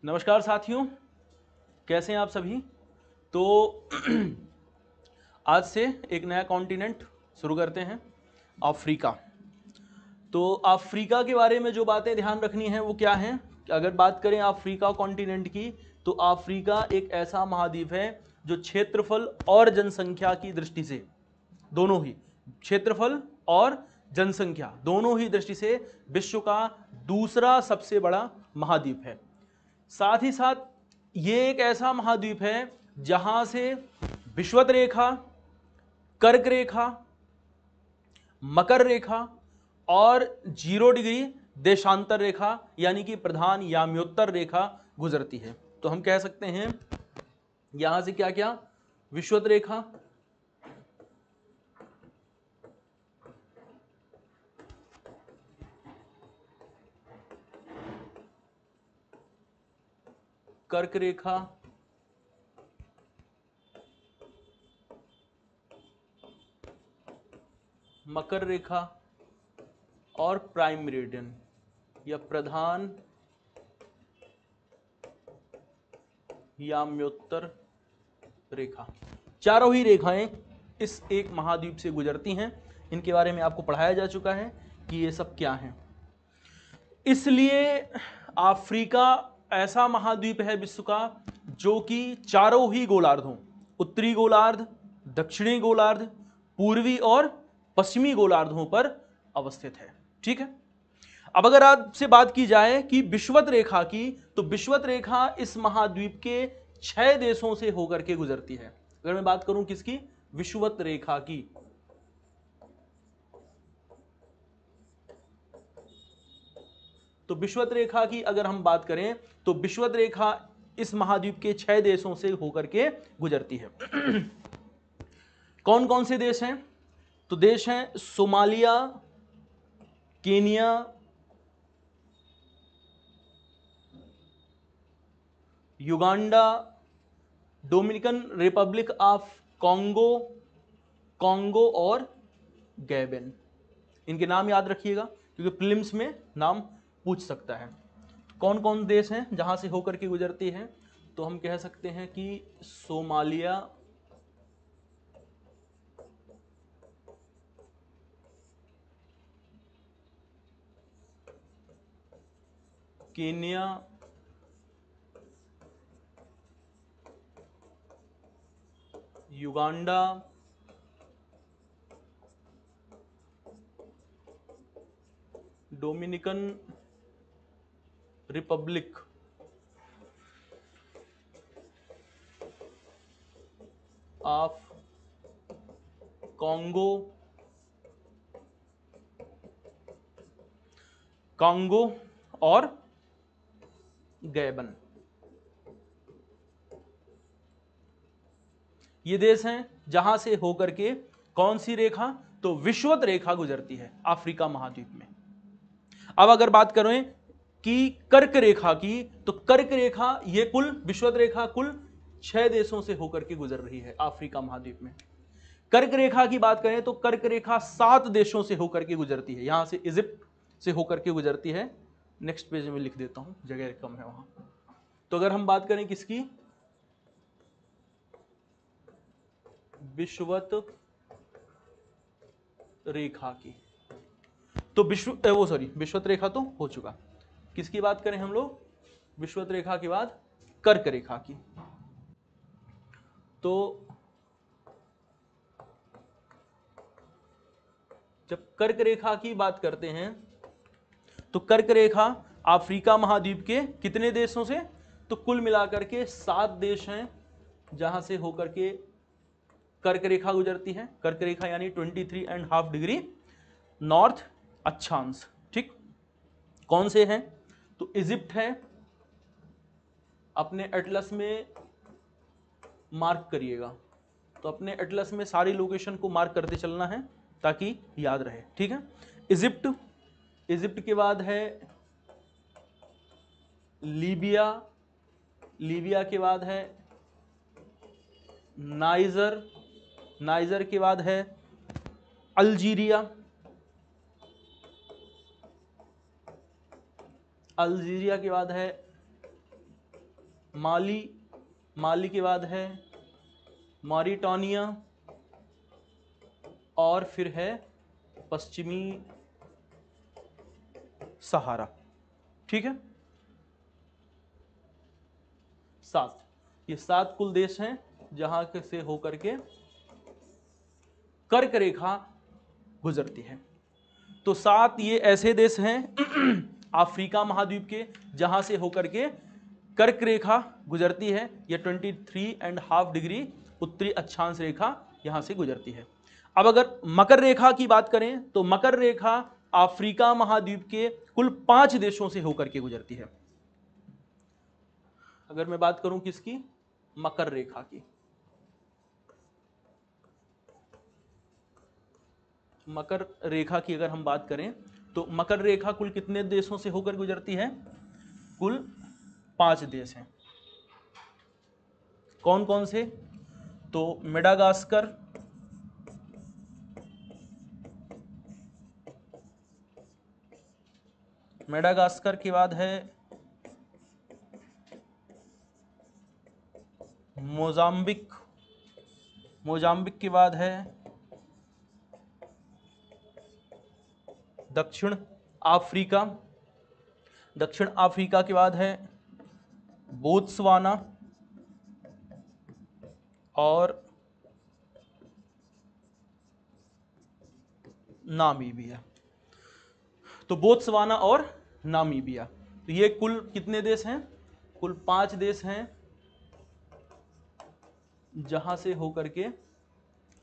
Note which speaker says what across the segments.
Speaker 1: नमस्कार साथियों, कैसे हैं आप सभी। तो आज से एक नया कॉन्टिनेंट शुरू करते हैं, अफ्रीका। तो अफ्रीका के बारे में जो बातें ध्यान रखनी है वो क्या हैं। अगर बात करें अफ्रीका कॉन्टिनेंट की, तो अफ्रीका एक ऐसा महाद्वीप है जो क्षेत्रफल और जनसंख्या की दृष्टि से, दोनों ही क्षेत्रफल और जनसंख्या दोनों ही दृष्टि से विश्व का दूसरा सबसे बड़ा महाद्वीप है। साथ ही साथ ये एक ऐसा महाद्वीप है जहां से विषुवत रेखा, कर्क रेखा, मकर रेखा और 0 डिग्री देशांतर रेखा यानी कि प्रधान याम्योत्तर रेखा गुजरती है। तो हम कह सकते हैं यहां से क्या क्या, विषुवत रेखा, कर्क रेखा, मकर रेखा और प्राइम मेरिडियन या प्रधान याम्योत्तर रेखा। चारों ही रेखाएं इस एक महाद्वीप से गुजरती हैं। इनके बारे में आपको पढ़ाया जा चुका है कि ये सब क्या हैं। इसलिए अफ्रीका ऐसा महाद्वीप है विश्व का जो कि चारों ही गोलार्धों, उत्तरी गोलार्ध, दक्षिणी गोलार्ध, पूर्वी और पश्चिमी गोलार्धों पर अवस्थित है। ठीक है। अब अगर आपसे बात की जाए कि विषुवत रेखा की, तो विषुवत रेखा इस महाद्वीप के 6 देशों से होकर के गुजरती है। अगर मैं बात करूं किसकी, विषुवत रेखा की, तो विषुवत रेखा की अगर हम बात करें तो विषुवत रेखा इस महाद्वीप के 6 देशों से होकर के गुजरती है। कौन कौन से देश हैं, तो देश हैं Somalia, Kenya, Uganda, Dominican Republic of Congo, Congo और गैबन। इनके नाम याद रखिएगा क्योंकि प्रीलिम्स में नाम पूछ सकता है। कौन कौन देश हैं जहां से होकर के गुजरती है, तो हम कह सकते हैं कि Somalia, Kenya, Uganda, Dominican Republic of Congo, Congo और गैबन। ये देश हैं जहां से होकर के कौन सी रेखा, तो विषुवत रेखा गुजरती है अफ्रीका महाद्वीप में। अब अगर बात करें कि कर्क रेखा की, तो कर्क रेखा ये कुल विषुवत रेखा कुल 6 देशों से होकर के गुजर रही है अफ्रीका महाद्वीप में। कर्क रेखा की बात करें तो कर्क रेखा 7 देशों से होकर के गुजरती है। यहां से इजिप्ट से होकर के गुजरती है। नेक्स्ट पेज में लिख देता हूं, जगह कम है वहां। तो अगर हम बात करें किसकी, विषुवत रेखा की, तो विषुवत रेखा तो हो चुका। किसकी बात करें हम लोग, विषुवत रेखा के बाद कर्क रेखा की। तो जब कर्क रेखा की बात करते हैं तो कर्क रेखा अफ्रीका महाद्वीप के कितने देशों से, तो कुल मिलाकर के 7 देश हैं जहां से होकर के कर्क रेखा गुजरती है। कर्क रेखा यानी 23.5 डिग्री नॉर्थ अक्षांश। ठीक, कौन से हैं, तो इजिप्ट है, अपने एटलस में मार्क करिएगा। तो अपने एटलस में सारी लोकेशन को मार्क करते चलना है ताकि याद रहे। ठीक है, इजिप्ट, इजिप्ट के बाद है लीबिया, लीबिया के बाद है नाइजर, नाइजर के बाद है अल्जीरिया, अल्जीरिया के बाद है माली, माली के बाद है मॉरिटानिया, और फिर है पश्चिमी सहारा। ठीक है, 7, ये 7 कुल देश हैं जहां से होकर के कर्क रेखा गुजरती है। तो 7 ये ऐसे देश हैं अफ्रीका महाद्वीप के जहां से होकर के कर्क रेखा गुजरती है। ये 23.5 डिग्री उत्तरी अक्षांश रेखा यहां से गुजरती है। अब अगर मकर रेखा की बात करें तो मकर रेखा अफ्रीका महाद्वीप के कुल 5 देशों से होकर के गुजरती है। अगर मैं बात करूं किसकी, मकर रेखा की, मकर रेखा की अगर हम बात करें तो मकर रेखा कुल कितने देशों से होकर गुजरती है, कुल 5 देश हैं। कौन कौन से, तो मेडागास्कर, मेडागास्कर के बाद है मोजाम्बिक, मोजाम्बिक के बाद है दक्षिण अफ्रीका, दक्षिण अफ्रीका के बाद है बोत्सवाना और नामीबिया। तो बोत्सवाना और नामीबिया, तो ये कुल कितने देश हैं, कुल 5 देश हैं जहां से होकर के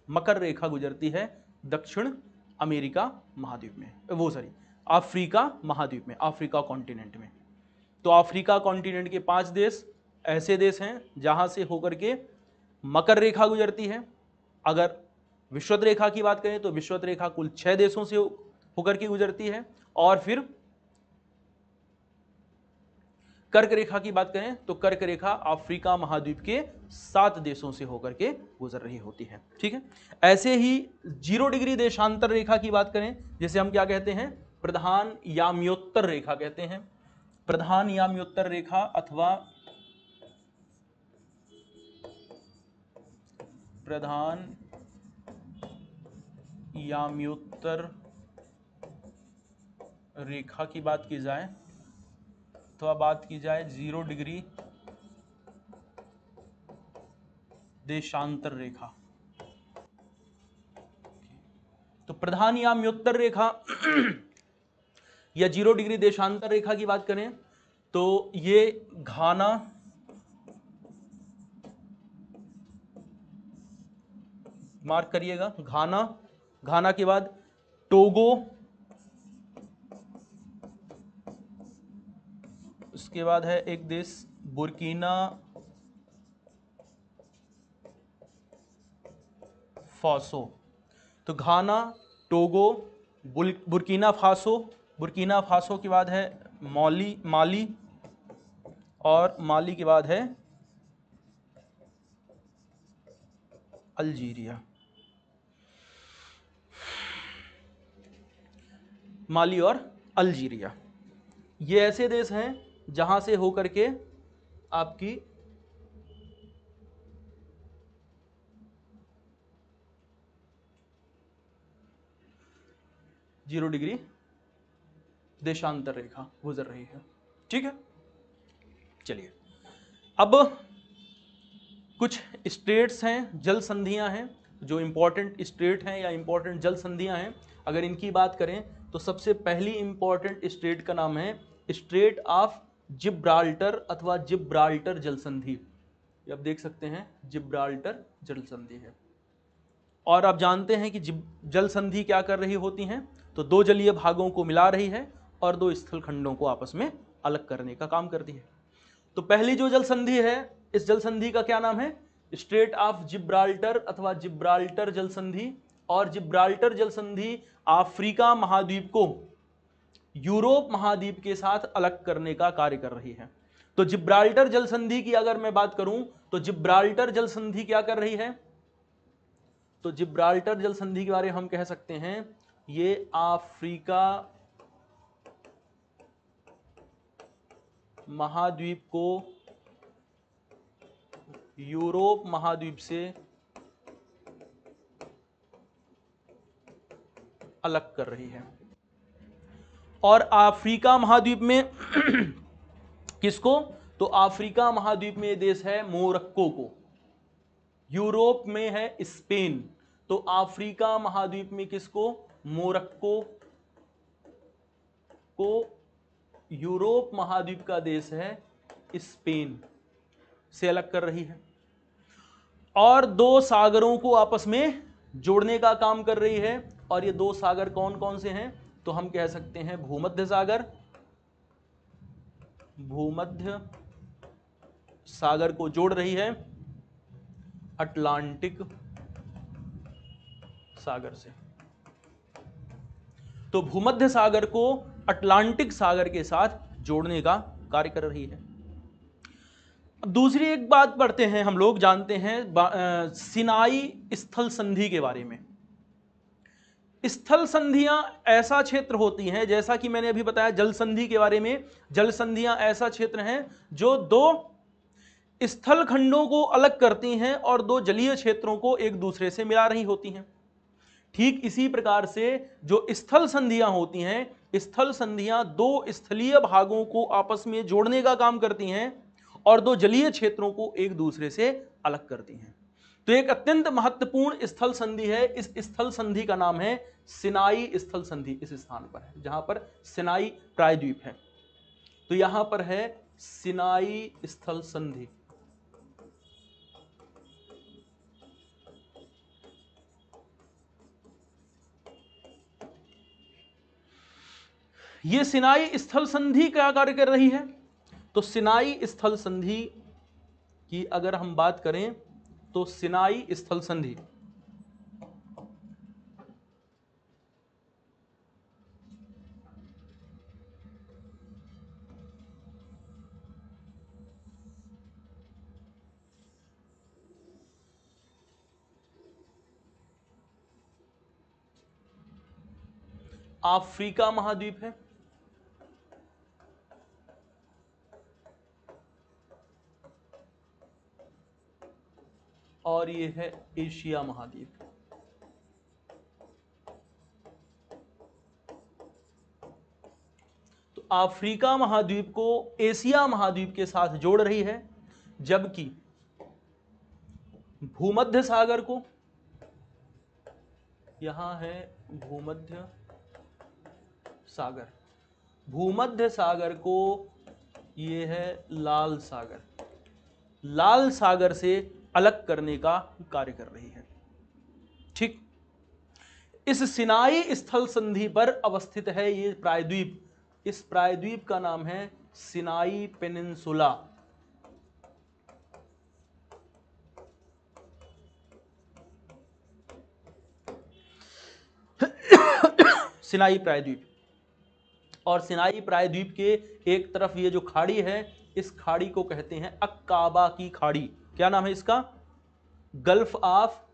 Speaker 1: मकर रेखा गुजरती है दक्षिण अमेरिका महाद्वीप में, वो सॉरी अफ्रीका महाद्वीप में, अफ्रीका कॉन्टिनेंट में। तो अफ्रीका कॉन्टिनेंट के 5 देश ऐसे देश हैं जहां से होकर के मकर रेखा गुजरती है। अगर विषुवत रेखा की बात करें तो विषुवत रेखा कुल 6 देशों से होकर के गुजरती है। और फिर कर्क रेखा की बात करें तो कर्क रेखा अफ्रीका महाद्वीप के 7 देशों से होकर के गुजर रही होती है। ठीक है, ऐसे ही 0 डिग्री देशांतर रेखा की बात करें, जिसे हम क्या कहते हैं, प्रधान याम्योत्तर रेखा कहते हैं। प्रधान याम्योत्तर रेखा अथवा प्रधान याम्योत्तर रेखा की बात की जाए तो अब बात की जाए 0 डिग्री देशांतर रेखा। तो प्रधान याम्योत्तर रेखा या 0 डिग्री देशांतर रेखा की बात करें तो ये घाना, मार्क करिएगा, घाना, घाना के बाद टोगो, उसके बाद है एक देश बुर्किना फासो। तो Ghana, Togo, Burkina Faso, Burkina Faso के बाद है माली, और माली के बाद है अल्जीरिया। माली और अल्जीरिया ये ऐसे देश हैं जहां से होकर के आपकी जीरो डिग्री देशांतर रेखा गुजर रही है। ठीक है, चलिए अब कुछ स्टेट्स हैं, जल संधियां हैं, जो इंपॉर्टेंट स्टेट हैं या इंपॉर्टेंट जल संधियां हैं। अगर इनकी बात करें तो सबसे पहली इंपॉर्टेंट स्टेट का नाम है स्ट्रेट ऑफ जिब्राल्टर अथवा जिब्राल्टर जल संधि। ये आप देख सकते हैं जिब्राल्टर जल संधि है। और आप जानते हैं कि जल संधि क्या कर रही होती हैं, तो 2 जलीय भागों को मिला रही है और 2 स्थल खंडों को आपस में अलग करने का काम करती है। तो पहली जो जल संधि है, इस जल संधि का क्या नाम है, स्ट्रेट ऑफ जिब्राल्टर अथवा जिब्राल्टर जल संधि। और जिब्राल्टर जल संधि अफ्रीका महाद्वीप को यूरोप महाद्वीप के साथ अलग करने का कार्य कर रही है। तो जिब्राल्टर जल संधि की अगर मैं बात करूं तो जिब्राल्टर जल संधि क्या कर रही है, तो जिब्राल्टर जल संधि के बारे में हम कह सकते हैं ये अफ्रीका महाद्वीप को यूरोप महाद्वीप से अलग कर रही है। और अफ्रीका महाद्वीप में किसको? तो अफ्रीका महाद्वीप में देश है मोरक्को को। यूरोप में है स्पेन, तो अफ्रीका महाद्वीप में किसको? मोरक्को को। यूरोप महाद्वीप का देश है स्पेन से अलग कर रही है और दो सागरों को आपस में जोड़ने का काम कर रही है। और ये दो सागर कौन कौन से हैं? तो हम कह सकते हैं भूमध्य सागर, भूमध्य सागर को जोड़ रही है अटलांटिक सागर से। तो भूमध्य सागर को अटलांटिक सागर के साथ जोड़ने का कार्य कर रही है। दूसरी एक बात पढ़ते हैं, हम लोग जानते हैं सिनाई स्थल संधि के बारे में। स्थल संधियां ऐसा क्षेत्र होती हैं, जैसा कि मैंने अभी बताया जल संधि के बारे में, जल संधियां ऐसा क्षेत्र हैं जो दो स्थल खंडों को अलग करती हैं और दो जलीय क्षेत्रों को एक दूसरे से मिला रही होती हैं। ठीक इसी प्रकार से जो स्थल संधियां होती हैं, स्थल संधियां दो स्थलीय भागों को आपस में जोड़ने का काम करती हैं और दो जलीय क्षेत्रों को एक दूसरे से अलग करती हैं। तो एक अत्यंत महत्वपूर्ण स्थल संधि है। इस स्थल संधि का नाम है सिनाई स्थल संधि। इस स्थान पर है जहां पर सिनाई प्रायद्वीप है, तो यहां पर है सिनाई स्थल संधि। ये सिनाई स्थल संधि क्या कार्य कर रही है? तो सिनाई स्थल संधि की अगर हम बात करें तो सिनाई स्थल संधि अफ्रीका महाद्वीप है और ये है एशिया महाद्वीप। तो अफ्रीका महाद्वीप को एशिया महाद्वीप के साथ जोड़ रही है, जबकि भूमध्य सागर को, यहां है भूमध्य सागर, भूमध्य सागर को ये है लाल सागर, लाल सागर से अलग करने का कार्य कर रही है। ठीक, इस सिनाई स्थल संधि पर अवस्थित है ये प्रायद्वीप। इस प्रायद्वीप का नाम है सिनाई पेनिनसुला। सिनाई प्रायद्वीप, और सिनाई प्रायद्वीप के एक तरफ ये जो खाड़ी है, इस खाड़ी को कहते हैं अक्काबा की खाड़ी। क्या नाम है इसका? गल्फ ऑफ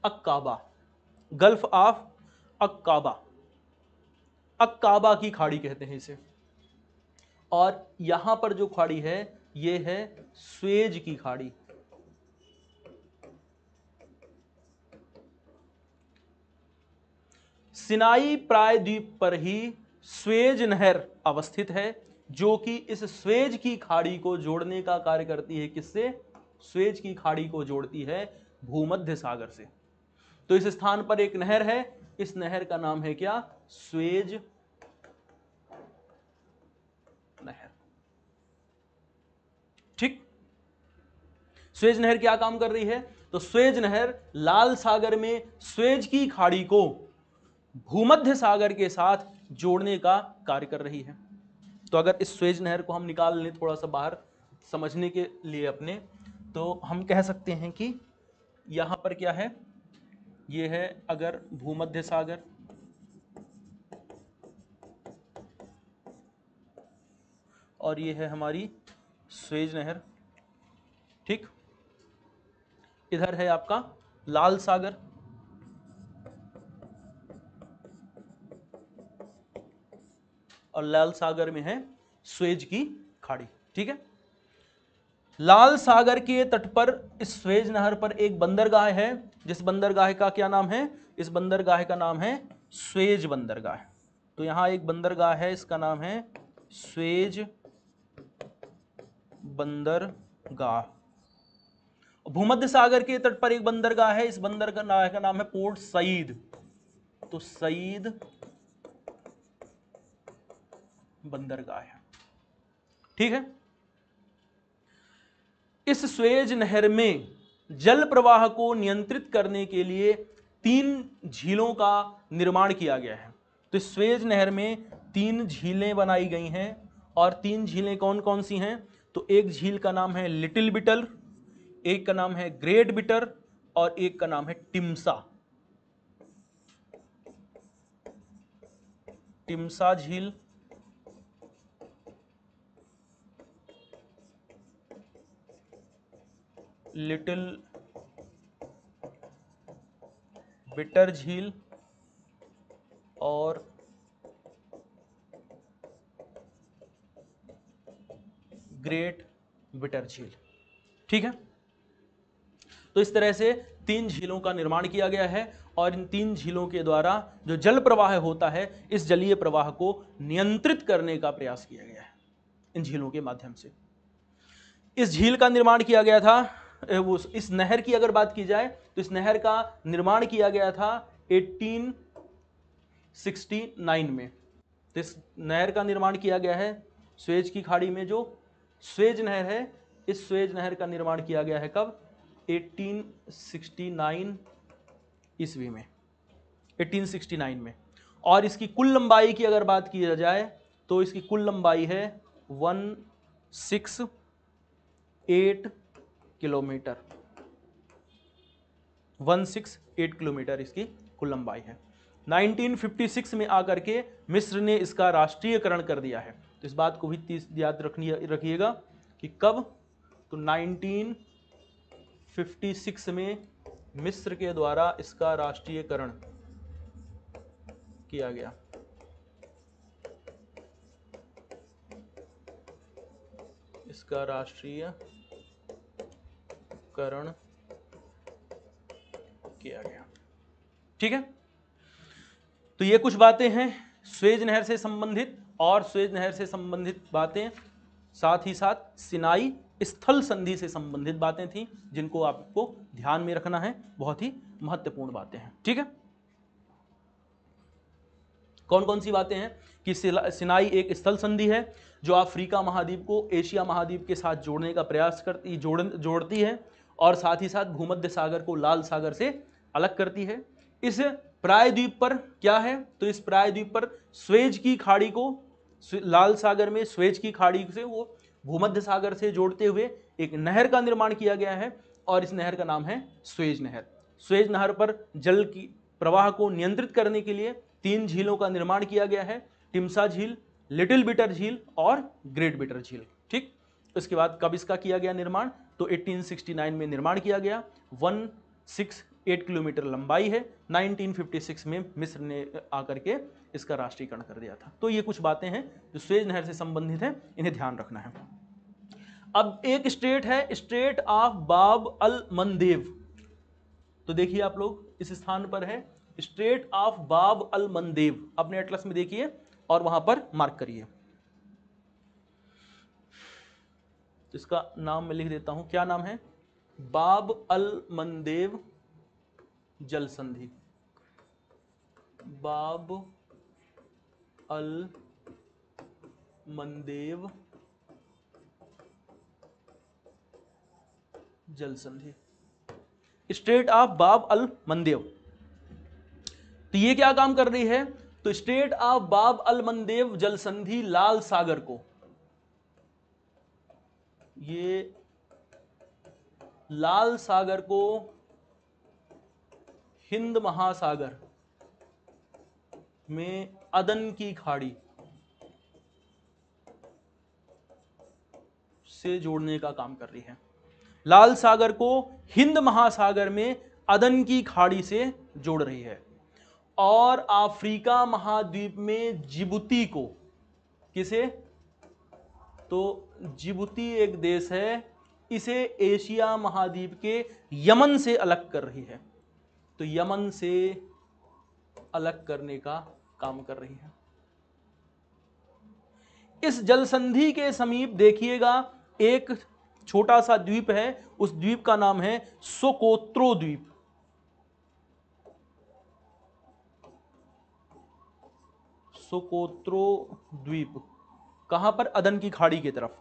Speaker 1: अक्काबा, गल्फ ऑफ अक्काबा, अक्काबा की खाड़ी कहते हैं इसे। और यहां पर जो खाड़ी है ये है स्वेज की खाड़ी। सिनाई प्रायद्वीप पर ही स्वेज नहर अवस्थित है, जो कि इस स्वेज की खाड़ी को जोड़ने का कार्य करती है। किससे? स्वेज की खाड़ी को जोड़ती है भूमध्य सागर से। तो इस स्थान पर एक नहर है, इस नहर का नाम है क्या? स्वेज नहर। ठीक, स्वेज नहर क्या काम कर रही है? तो स्वेज नहर लाल सागर में स्वेज की खाड़ी को भूमध्य सागर के साथ जोड़ने का कार्य कर रही है। तो अगर इस स्वेज नहर को हम निकाल लें थोड़ा सा बाहर समझने के लिए अपने, तो हम कह सकते हैं कि यहां पर क्या है, ये है अगर भूमध्य सागर, और ये है हमारी स्वेज नहर। ठीक, इधर है आपका लाल सागर, और लाल सागर में है स्वेज की खाड़ी। ठीक है, लाल सागर के तट पर इस स्वेज नहर पर एक बंदरगाह है, जिस बंदरगाह का क्या नाम है? इस बंदरगाह का नाम है स्वेज बंदरगाह। तो यहां एक बंदरगाह है, इसका नाम है स्वेज बंदरगाह। भूमध्य सागर के तट पर एक बंदरगाह है, इस बंदरगाह का नाम है पोर्ट सईद। तो सईद बंदरगाह है। ठीक है, इस स्वेज नहर में जल प्रवाह को नियंत्रित करने के लिए 3 झीलों का निर्माण किया गया है। तो इस स्वेज नहर में 3 झीलें बनाई गई हैं, और 3 झीलें कौन कौन सी हैं? तो एक झील का नाम है लिटिल बिटर, एक का नाम है ग्रेट बिटर, और एक का नाम है टिम्सा। टिम्सा झील, लिटिल बिटर झील और ग्रेट बिटर झील। ठीक है, तो इस तरह से 3 झीलों का निर्माण किया गया है, और इन 3 झीलों के द्वारा जो जल प्रवाह होता है, इस जलीय प्रवाह को नियंत्रित करने का प्रयास किया गया है इन झीलों के माध्यम से। इस झील का निर्माण किया गया था, इस नहर की अगर बात की जाए तो इस नहर का निर्माण किया गया था 1869 में। तो इस नहर का निर्माण किया गया है स्वेज की खाड़ी में, जो स्वेज नहर है, इस स्वेज नहर का निर्माण किया गया है कब? 1869 ईस्वी में, 1869 में। और इसकी कुल लंबाई की अगर बात की जाए तो इसकी कुल लंबाई है 168 किलोमीटर। 168 किलोमीटर इसकी कुल लंबाई है। 1956 में आकर के मिस्र ने इसका राष्ट्रीयकरण कर दिया है। तो इस बात को भी याद रखिएगा कि कब? तो 1956 में मिस्र के द्वारा इसका राष्ट्रीयकरण किया गया। इसका राष्ट्रीयकरण किया गया। ठीक है, तो ये कुछ बातें हैं स्वेज नहर से संबंधित, और स्वेज नहर से संबंधित बातें साथ ही साथ सिनाई स्थल संधि से संबंधित बातें थी, जिनको आपको ध्यान में रखना है, बहुत ही महत्वपूर्ण बातें हैं। ठीक है, कौन कौन सी बातें हैं? कि सिनाई एक स्थल संधि है जो अफ्रीका महाद्वीप को एशिया महाद्वीप के साथ जोड़ने का प्रयास करती जोड़ती है, और साथ ही साथ भूमध्य सागर को लाल सागर से अलग करती है। इस प्रायद्वीप पर क्या है? तो इस प्रायद्वीप पर स्वेज की खाड़ी को लाल सागर में स्वेज की खाड़ी से वो भूमध्य सागर से जोड़ते हुए एक नहर का निर्माण किया गया है, और इस नहर का नाम है स्वेज नहर। स्वेज नहर पर जल की प्रवाह को नियंत्रित करने के लिए 3 झीलों का निर्माण किया गया है, टिम्सा झील, लिटिल बिटर झील और ग्रेट बिटर झील। ठीक, इसके बाद कब इसका किया गया निर्माण? तो 1869 में निर्माण किया गया। 168 किलोमीटर लंबाई है। 1956 में मिस्र ने आकर के इसका राष्ट्रीयकरण कर दिया था। तो ये कुछ बातें हैं जो स्वेज नहर से संबंधित हैं, इन्हें ध्यान रखना है। अब एक स्टेट है, स्टेट ऑफ बाब अल मंदेव। तो देखिए आप लोग, इस स्थान पर है स्टेट ऑफ बाब अल मंदेव, अपने एटलस में देखिए और वहां पर मार्क करिए। इसका नाम मैं लिख देता हूं, क्या नाम है? बाब अल मंदेव जल संधि। बाब अल मंदेव जल संधि, स्टेट ऑफ बाब अल मंदेव। तो ये क्या काम कर रही है? तो स्टेट ऑफ बाब अल मंदेव जल संधि लाल सागर को, ये लाल सागर को हिंद महासागर में अदन की खाड़ी से जोड़ने का काम कर रही है। लाल सागर को हिंद महासागर में अदन की खाड़ी से जोड़ रही है, और अफ्रीका महाद्वीप में जिबूती को किसे? तो जिबूती एक देश है, इसे एशिया महाद्वीप के यमन से अलग कर रही है। तो यमन से अलग करने का काम कर रही है। इस जल संधि के समीप देखिएगा एक छोटा सा द्वीप है, उस द्वीप का नाम है सोकोत्रो द्वीप। सोकोत्रो द्वीप कहां पर? अदन की खाड़ी की तरफ।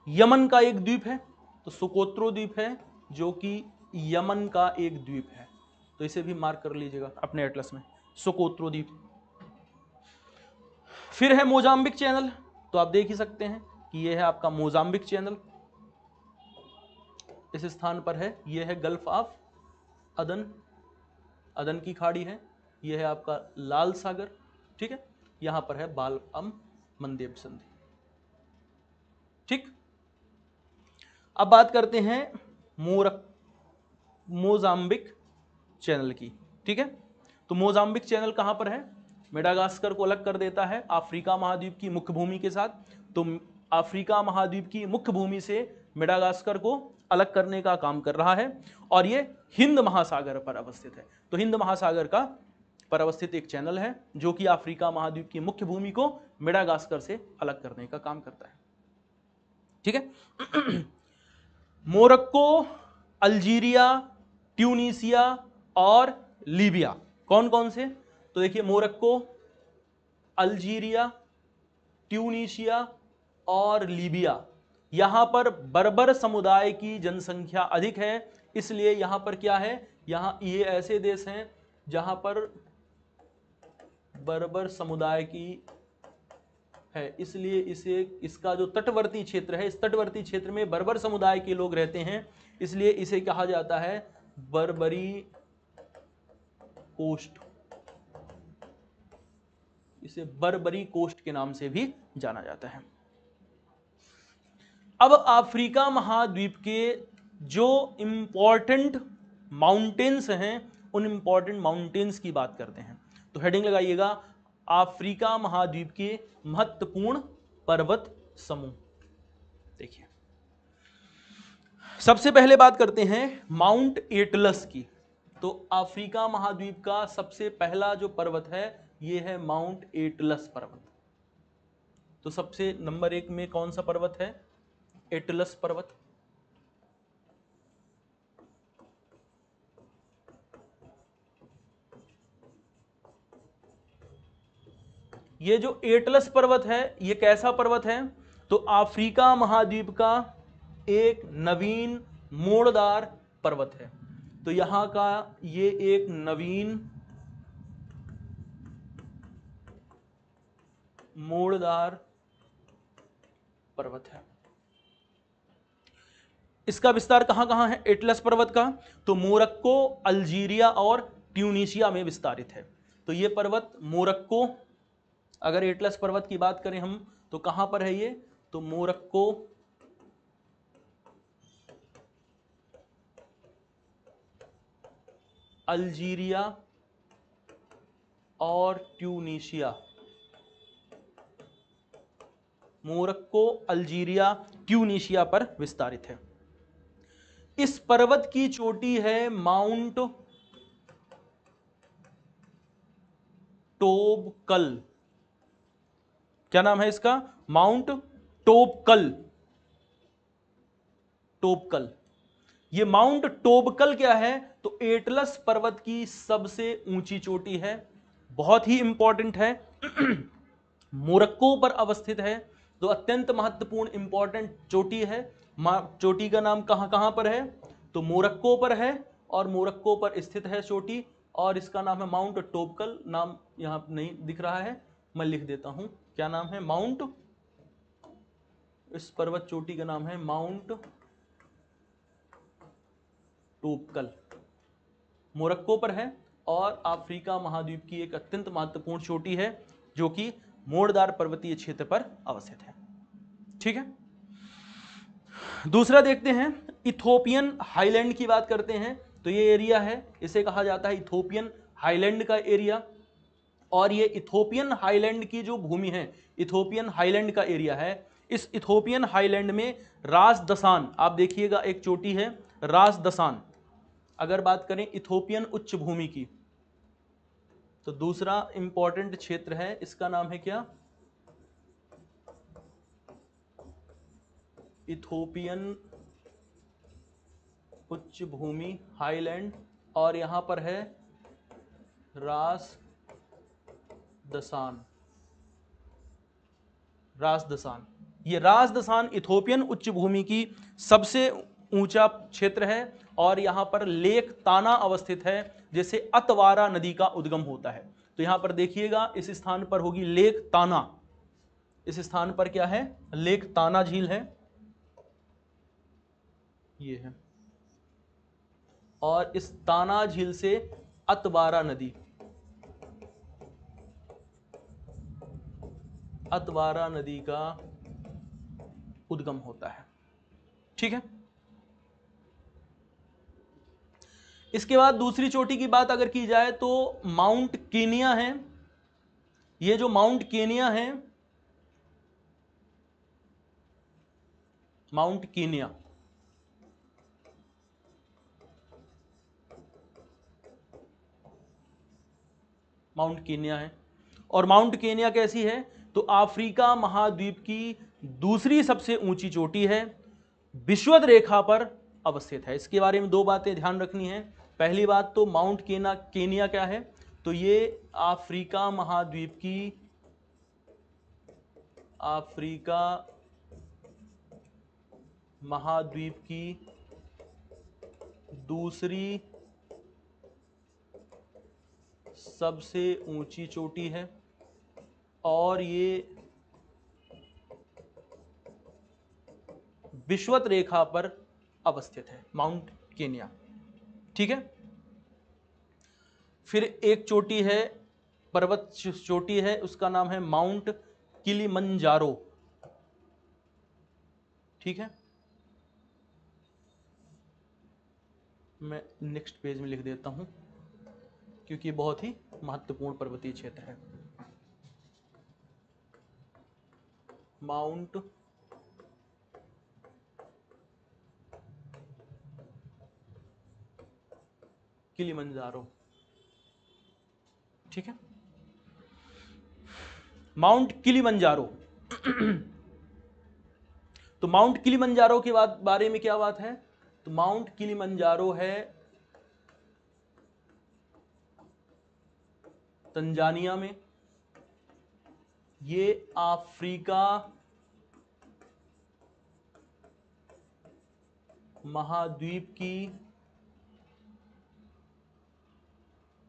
Speaker 1: यमन का एक द्वीप है, तो सोकोत्रो द्वीप है जो कि यमन का एक द्वीप है। तो इसे भी मार्क कर लीजिएगा अपने एटलस में, सोकोत्रो द्वीप। फिर है मोजाम्बिक चैनल, तो आप देख ही सकते हैं कि यह है आपका मोजाम्बिक चैनल, इस स्थान पर है। यह है गल्फ ऑफ अदन, अदन की खाड़ी है। यह है आपका लाल सागर, ठीक है। यहां पर है बाल अम मंदेब संधि, ठीक। अब बात करते हैं मोजाम्बिक चैनल की, ठीक है। तो मोजाम्बिक चैनल कहां पर है? मेडागास्कर को अलग कर देता है अफ्रीका महाद्वीप की मुख्य भूमि के साथ। तो अफ्रीका महाद्वीप की मुख्य भूमि से मेडागास्कर को अलग करने का काम कर रहा है, और ये हिंद महासागर पर अवस्थित है। तो हिंद महासागर का पर अवस्थित एक चैनल है जो कि अफ्रीका महाद्वीप की मुख्य भूमि को मेडागास्कर से अलग करने का काम करता है, ठीक है। मोरक्को, अल्जीरिया, ट्यूनीसिया और लीबिया, कौन कौन से? तो देखिए मोरक्को, अल्जीरिया, ट्यूनीशिया और लीबिया, यहां पर बर्बर समुदाय की जनसंख्या अधिक है, इसलिए यहां पर क्या है? यहां ये ऐसे देश हैं जहां पर बर्बर समुदाय की है, इसलिए इसे इसका जो तटवर्ती क्षेत्र है, इस तटवर्ती क्षेत्र में बर्बर समुदाय के लोग रहते हैं, इसलिए इसे कहा जाता है बर्बरी कोस्ट। इसे बर्बरी कोस्ट के नाम से भी जाना जाता है। अब अफ्रीका महाद्वीप के जो इंपॉर्टेंट माउंटेन्स हैं, उन इंपॉर्टेंट माउंटेन्स की बात करते हैं। तो हेडिंग लगाइएगा, अफ्रीका महाद्वीप के महत्वपूर्ण पर्वत समूह। देखिए सबसे पहले बात करते हैं माउंट एटलस की। तो अफ्रीका महाद्वीप का सबसे पहला जो पर्वत है यह है माउंट एटलस पर्वत। तो सबसे नंबर 1 में कौन सा पर्वत है? एटलस पर्वत। ये जो एटलस पर्वत है ये कैसा पर्वत है? तो अफ्रीका महाद्वीप का एक नवीन मोड़दार पर्वत है। तो यहां का ये एक नवीन मोड़दार पर्वत है। इसका विस्तार कहां कहां है एटलस पर्वत का? तो मोरक्को, अल्जीरिया और ट्यूनीशिया में विस्तारित है। तो ये पर्वत मोरक्को, अगर एटलस पर्वत की बात करें हम तो कहां पर है ये? तो मोरक्को, अल्जीरिया और ट्यूनीशिया। मोरक्को, अल्जीरिया, ट्यूनीशिया पर विस्तारित है। इस पर्वत की चोटी है माउंट टोबकल। क्या नाम है इसका? माउंट टोबकल। टोबकल, ये माउंट टोबकल क्या है? तो एटलस पर्वत की सबसे ऊंची चोटी है, बहुत ही इंपॉर्टेंट है। मोरक्को पर अवस्थित है, तो अत्यंत महत्वपूर्ण इंपॉर्टेंट चोटी है। चोटी का नाम कहां कहां पर है? तो मोरक्को पर है, और मोरक्को पर स्थित है चोटी, और इसका नाम है माउंट टोबकल। नाम यहां नहीं दिख रहा है, मैं लिख देता हूं। क्या नाम है? माउंट, इस पर्वत चोटी का नाम है माउंट टोबकल। मोरक्को पर है और अफ्रीका महाद्वीप की एक अत्यंत महत्वपूर्ण चोटी है जो कि मोड़दार पर्वतीय क्षेत्र पर अवस्थित है, ठीक है। दूसरा देखते हैं, इथोपियन हाईलैंड की बात करते हैं। तो ये एरिया है, इसे कहा जाता है इथोपियन हाईलैंड का एरिया, और ये इथोपियन हाईलैंड की जो भूमि है, इथोपियन हाईलैंड का एरिया है, इस इथोपियन हाईलैंड में रास दसान, आप देखिएगा एक चोटी है रास दसान। अगर बात करें इथोपियन उच्च भूमि की, तो दूसरा इंपॉर्टेंट क्षेत्र है, इसका नाम है क्या, इथोपियन उच्च भूमि हाईलैंड, और यहां पर है रास दसान। राजदसान, ये राजदसान इथोपियन उच्च भूमि की सबसे ऊंचा क्षेत्र है, और यहां पर लेक ताना अवस्थित है, जिसे अतवारा नदी का उद्गम होता है। तो यहां पर देखिएगा इस स्थान पर होगी लेक ताना, इस स्थान पर क्या है, लेक ताना झील है, ये है, और इस ताना झील से अतवारा नदी, अतवारा नदी का उद्गम होता है। ठीक है, इसके बाद दूसरी चोटी की बात अगर की जाए तो माउंट केनिया है। ये जो माउंट केनिया है, माउंट केनिया, माउंट केनिया है, और माउंट केनिया कैसी है, तो अफ्रीका महाद्वीप की दूसरी सबसे ऊंची चोटी है, विषुवत रेखा पर अवस्थित है। इसके बारे में दो बातें ध्यान रखनी है। पहली बात तो माउंट केनिया क्या है, तो ये अफ्रीका महाद्वीप की, अफ्रीका महाद्वीप की दूसरी सबसे ऊंची चोटी है, और ये विषुवत रेखा पर अवस्थित है, माउंट केनिया। ठीक है, फिर एक चोटी है, पर्वत चोटी है, उसका नाम है माउंट किलिमंजारो। ठीक है, मैं नेक्स्ट पेज में लिख देता हूं, क्योंकि बहुत ही महत्वपूर्ण पर्वतीय क्षेत्र है। Mount Kilimanjaro. ठीक है, माउंट किलिमंजारो। तो माउंट किलिमंजारो के बारे में क्या बात है, तो माउंट किलिमंजारो है तंजानिया में, ये अफ्रीका महाद्वीप की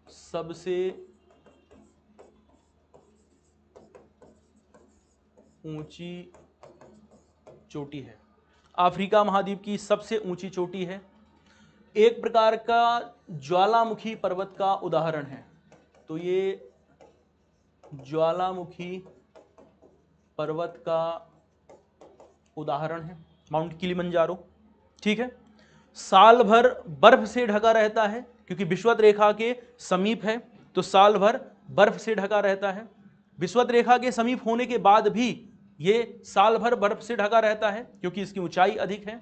Speaker 1: सबसे ऊंची चोटी है, अफ्रीका महाद्वीप की सबसे ऊंची चोटी है, एक प्रकार का ज्वालामुखी पर्वत का उदाहरण है। तो ये ज्वालामुखी पर्वत का उदाहरण है माउंट किलिमंजारो। ठीक है, साल भर बर्फ से ढका रहता है, क्योंकि विषुवत रेखा के समीप है, तो साल भर बर्फ से ढका रहता है। विषुवत रेखा के समीप होने के बाद भी ये साल भर बर्फ से ढका रहता है, क्योंकि इसकी ऊंचाई अधिक है,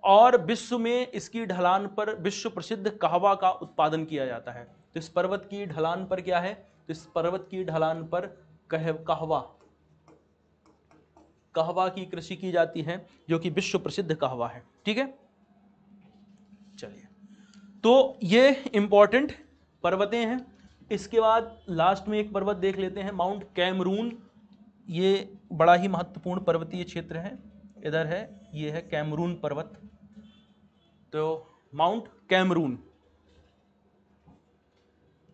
Speaker 1: और विश्व में इसकी ढलान पर विश्व प्रसिद्ध कहवा का उत्पादन किया जाता है। तो इस पर्वत की ढलान पर क्या है, तो इस पर्वत की ढलान पर कहवा, कहवा की कृषि की जाती है, जो कि विश्व प्रसिद्ध कहवा है। ठीक है, चलिए, तो ये इंपॉर्टेंट पर्वतें हैं। इसके बाद लास्ट में एक पर्वत देख लेते हैं, माउंट कैमरून। ये बड़ा ही महत्वपूर्ण पर्वतीय क्षेत्र है, इधर है, ये है कैमरून पर्वत। तो माउंट कैमरून,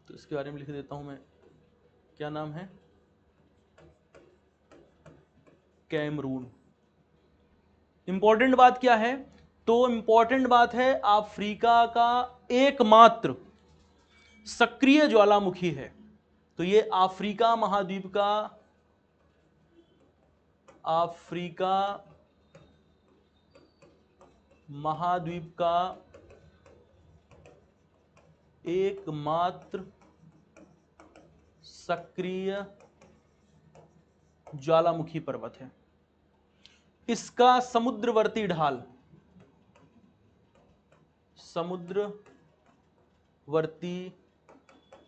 Speaker 1: तो इसके बारे में लिख देता हूं मैं, क्या नाम है, कैमरून। इंपॉर्टेंट बात क्या है, तो इंपॉर्टेंट बात है अफ्रीका का एकमात्र सक्रिय ज्वालामुखी है। तो ये अफ्रीका महाद्वीप का, अफ्रीका महाद्वीप का एकमात्र सक्रिय ज्वालामुखी पर्वत है। इसका समुद्रवर्ती ढाल, समुद्रवर्ती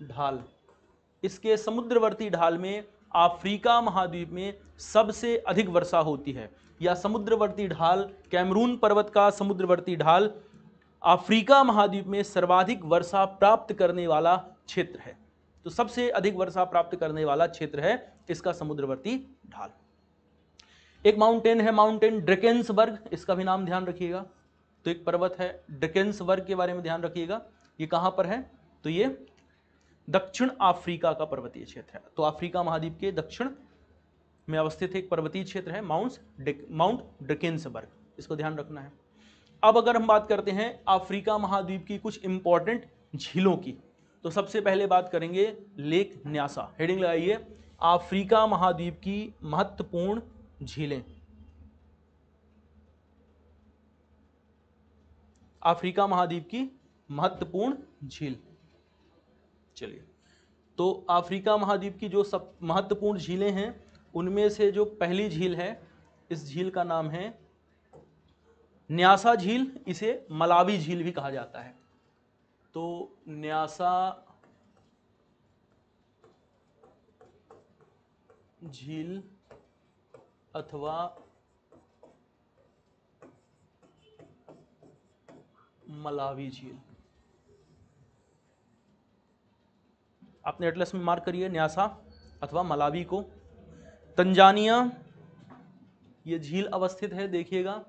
Speaker 1: ढाल, इसके समुद्रवर्ती ढाल में अफ्रीका महाद्वीप में सबसे अधिक वर्षा होती है, या समुद्रवर्ती ढाल, कैमरून पर्वत का समुद्रवर्ती ढाल अफ्रीका महाद्वीप में सर्वाधिक वर्षा प्राप्त करने वाला क्षेत्र है। तो सबसे अधिक वर्षा प्राप्त करने वाला क्षेत्र है इसका समुद्रवर्ती ढाल। एक माउंटेन है, माउंटेन ड्रकेन्सबर्ग, इसका भी नाम ध्यान रखिएगा। तो एक पर्वत है ड्रकेन्सबर्ग, के बारे में ध्यान रखिएगा। ये कहां पर है? तो ये दक्षिण अफ्रीका का पर्वतीय क्षेत्र है। तो अफ्रीका महाद्वीप के दक्षिण में अवस्थित एक पर्वतीय क्षेत्र है माउंट ड्रकेन्सबर्ग, इसको ध्यान रखना है। अब अगर हम बात करते हैं अफ्रीका महाद्वीप की कुछ इंपॉर्टेंट झीलों की, तो सबसे पहले बात करेंगे लेक न्यासा। हेडिंग लगाइए, अफ्रीका महाद्वीप की महत्वपूर्ण झीलें। अफ्रीका महाद्वीप की महत्वपूर्ण झील। चलिए, तो अफ्रीका महाद्वीप की जो सब महत्वपूर्ण झीलें हैं, उनमें से जो पहली झील है, इस झील का नाम है न्यासा झील। इसे मलावी झील भी कहा जाता है। तो न्यासा झील अथवा मलावी झील, आपने एटलस में मार्क करिए न्यासा अथवा मलावी को। तंजानिया ये झील अवस्थित है, देखिएगा।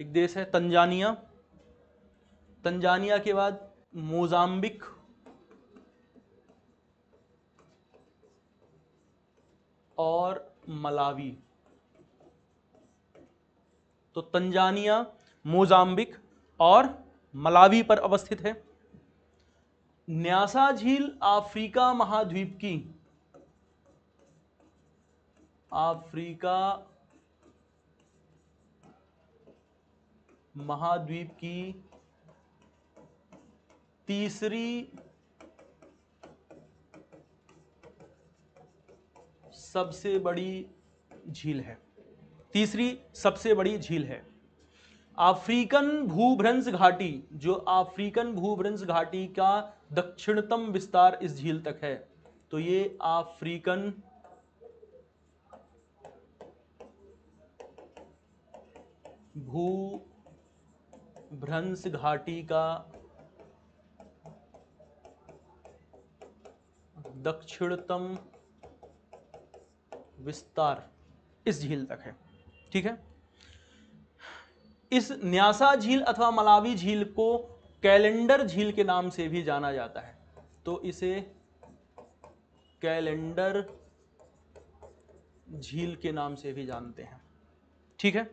Speaker 1: एक देश है तंजानिया। तंजानिया के बाद मोजाम्बिक, और मलावी। तो तंजानिया, मोजाम्बिक और मलावी पर अवस्थित है। न्यासा झील अफ्रीका महाद्वीप की, अफ्रीका महाद्वीप की तीसरी सबसे बड़ी झील है। तीसरी सबसे बड़ी झील है। अफ्रीकन भूभ्रंश घाटी, जो अफ्रीकन भूभ्रंश घाटी का दक्षिणतम विस्तार इस झील तक है। तो ये अफ्रीकन भूभ्रंश घाटी का दक्षिणतम विस्तार इस झील तक है। ठीक है। इस न्यासा झील अथवा मलावी झील को कैलेंडर झील के नाम से भी जाना जाता है। तो इसे कैलेंडर झील के नाम से भी जानते हैं। ठीक है,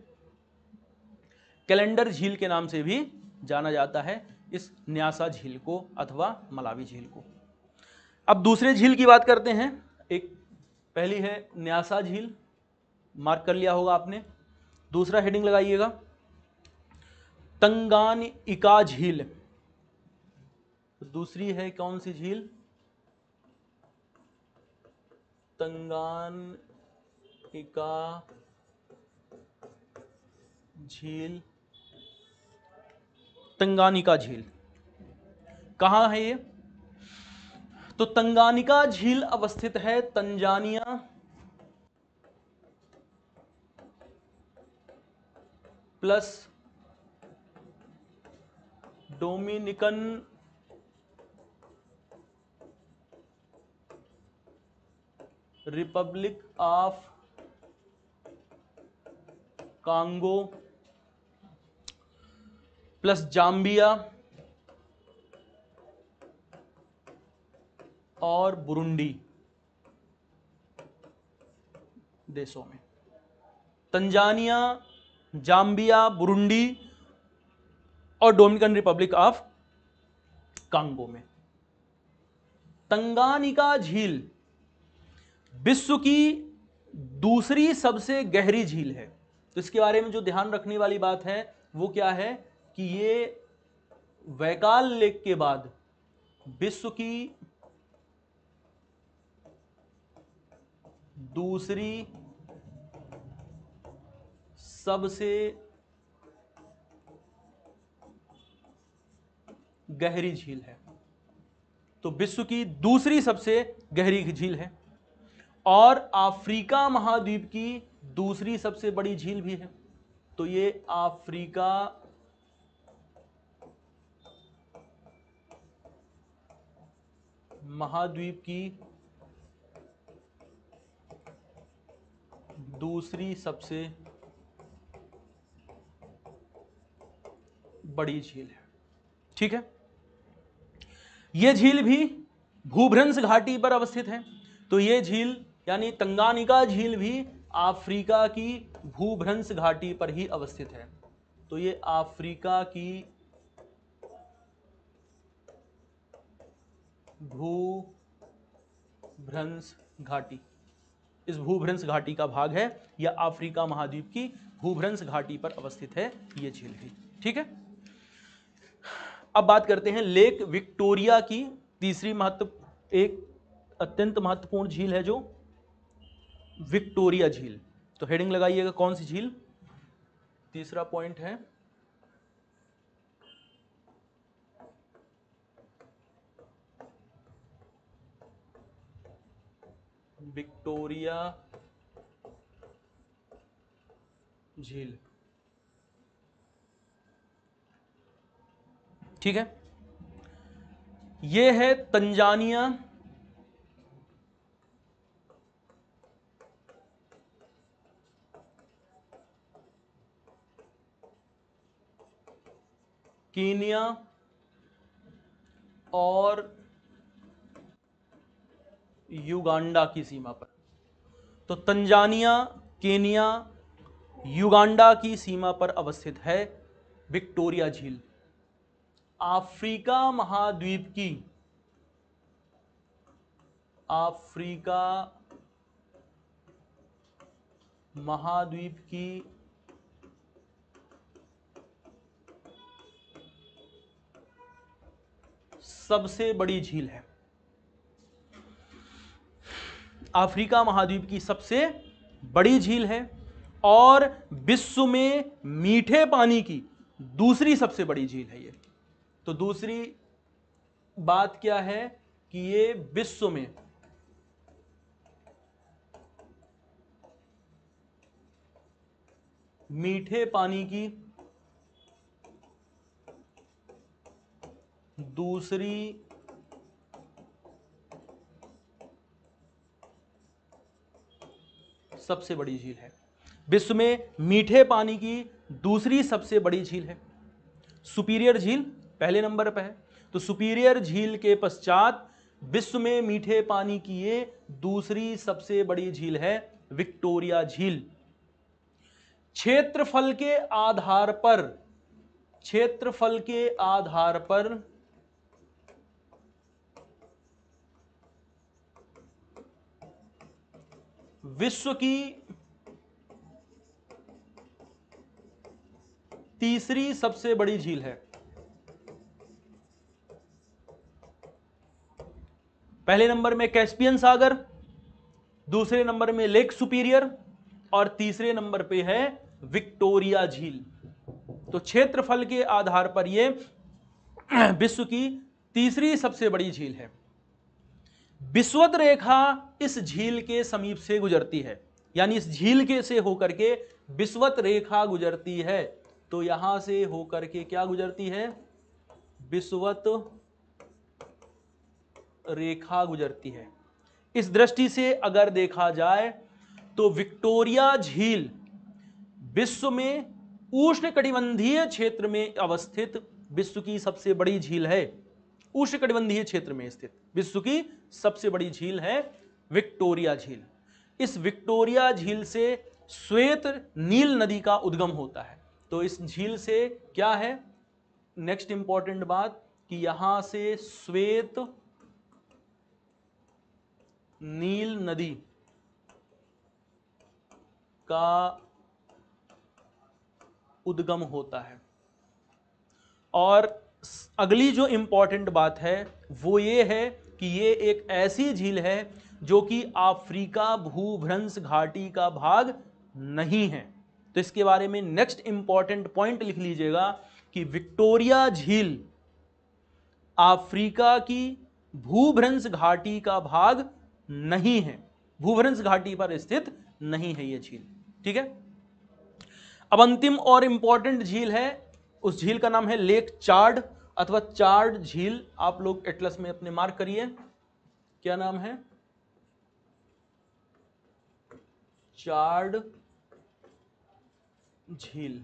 Speaker 1: कैलेंडर झील के नाम से भी जाना जाता है इस न्यासा झील को अथवा मलावी झील को। अब दूसरे झील की बात करते हैं। एक पहली है न्यासा झील, मार्क कर लिया होगा आपने। दूसरा हेडिंग लगाइएगा तंगानिका झील। दूसरी है कौन सी झील? तंगानिका झील। तंगानिका झील कहाँ है ये? तो तंगानिका झील अवस्थित है Tanzania plus Dominican Republic of Congo plus Zambia और बुरुंडी देशों में। तंजानिया, जाम्बिया, बुरुंडी और डोमिनिकन रिपब्लिक ऑफ कांगो में। तंगानिका झील विश्व की दूसरी सबसे गहरी झील है। तो इसके बारे में जो ध्यान रखने वाली बात है वो क्या है कि ये वैकाल लेक के बाद विश्व की दूसरी सबसे गहरी झील है। तो विश्व की दूसरी सबसे गहरी झील है और अफ्रीका महाद्वीप की दूसरी सबसे बड़ी झील भी है। तो ये अफ्रीका महाद्वीप की दूसरी सबसे बड़ी झील है। ठीक है, यह झील भी भूभ्रंश घाटी पर अवस्थित है। तो यह झील यानी तंगानिका झील भी अफ्रीका की भूभ्रंश घाटी पर ही अवस्थित है। तो यह अफ्रीका की भूभ्रंश घाटी, इस भूभ्रंश घाटी का भाग है। यह अफ्रीका महाद्वीप की भूभ्रंश घाटी पर अवस्थित है यह झील भी। ठीक है, अब बात करते हैं लेक विक्टोरिया की तीसरी एक अत्यंत महत्वपूर्ण झील है जो विक्टोरिया झील। तो हेडिंग लगाइएगा, कौन सी झील? तीसरा पॉइंट है विक्टोरिया झील। ठीक है, यह है तंजानिया कीनिया और युगांडा की सीमा पर। तो तंजानिया, केनिया, युगांडा की सीमा पर अवस्थित है विक्टोरिया झील। अफ्रीका महाद्वीप की सबसे बड़ी झील है। अफ्रीका महाद्वीप की सबसे बड़ी झील है और विश्व में मीठे पानी की दूसरी सबसे बड़ी झील है ये। तो दूसरी बात क्या है कि ये विश्व में मीठे पानी की दूसरी सबसे बड़ी झील है। विश्व में मीठे पानी की दूसरी सबसे बड़ी झील है। सुपीरियर झील पहले नंबर पर है। तो सुपीरियर झील के पश्चात विश्व में मीठे पानी की ये दूसरी सबसे बड़ी झील है विक्टोरिया झील। क्षेत्रफल के आधार पर विश्व की तीसरी सबसे बड़ी झील है। पहले नंबर में कैस्पियन सागर, दूसरे नंबर में लेक सुपीरियर और तीसरे नंबर पे है विक्टोरिया झील। तो क्षेत्रफल के आधार पर यह विश्व की तीसरी सबसे बड़ी झील है। विषुवत रेखा इस झील के समीप से गुजरती है, यानी इस झील के से होकर के विषुवत रेखा गुजरती है। तो यहां से होकर के क्या गुजरती है? विषुवत रेखा गुजरती है। इस दृष्टि से अगर देखा जाए तो विक्टोरिया झील विश्व में उष्णकटिबंधीय क्षेत्र में अवस्थित विश्व की सबसे बड़ी झील है। उष्णकटिबंधीय क्षेत्र में स्थित विश्व की सबसे बड़ी झील है विक्टोरिया झील। इस विक्टोरिया झील से श्वेत नील नदी का उद्गम होता है। तो इस झील से क्या है नेक्स्ट इंपॉर्टेंट बात कि यहां से श्वेत नील नदी का उद्गम होता है और अगली जो इंपॉर्टेंट बात है वो ये है कि ये एक ऐसी झील है जो कि अफ्रीका भूभ्रंश घाटी का भाग नहीं है। तो इसके बारे में नेक्स्ट इंपॉर्टेंट पॉइंट लिख लीजिएगा कि विक्टोरिया झील अफ्रीका की भूभ्रंश घाटी का भाग नहीं है, भूभ्रंश घाटी पर स्थित नहीं है ये झील। ठीक है, अब अंतिम और इंपॉर्टेंट झील है, उस झील का नाम है लेक चार्ड अथवा चार्ड झील। आप लोग एटलस में अपने मार्क करिए, क्या नाम है? चार्ड झील।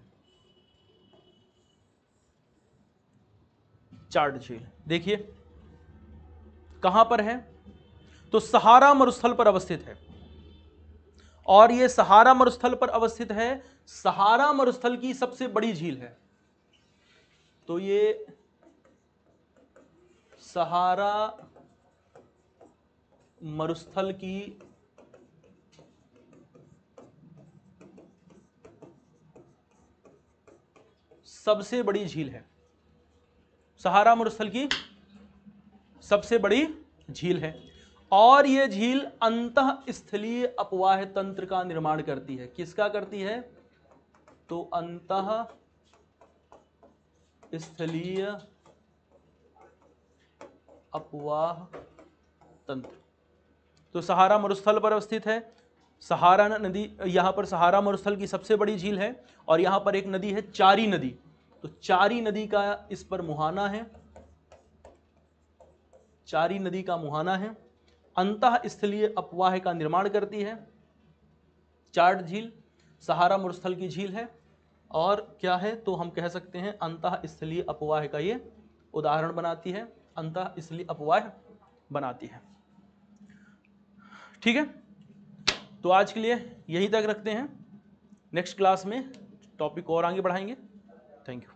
Speaker 1: चार्ड झील देखिए कहां पर है, तो सहारा मरुस्थल पर अवस्थित है। और यह सहारा मरुस्थल पर अवस्थित है, सहारा मरुस्थल की सबसे बड़ी झील है। तो ये सहारा मरुस्थल की सबसे बड़ी झील है, सहारा मरुस्थल की सबसे बड़ी झील है। और यह झील अंतःस्थलीय अपवाह तंत्र का निर्माण करती है। किसका करती है? तो अंतःस्थलीय अपवाह तंत्र। तो सहारा मरुस्थल पर अवस्थित है, सहारा नदी, यहां पर सहारा मरुस्थल की सबसे बड़ी झील है। और यहां पर एक नदी है चारी नदी, तो चारी नदी का इस पर मुहाना है, चारी नदी का मुहाना है, अंतःस्थलीय अपवाह का निर्माण करती है। चार्ड झील सहारा मरुस्थल की झील है और क्या है, तो हम कह सकते हैं अंतःस्थलीय अपवाह का ये उदाहरण बनाती है, अंतःस्थलीय अपवाह बनाती है। ठीक है, तो आज के लिए यहीं तक रखते हैं, नेक्स्ट क्लास में टॉपिक और आगे बढ़ाएंगे। Thank you.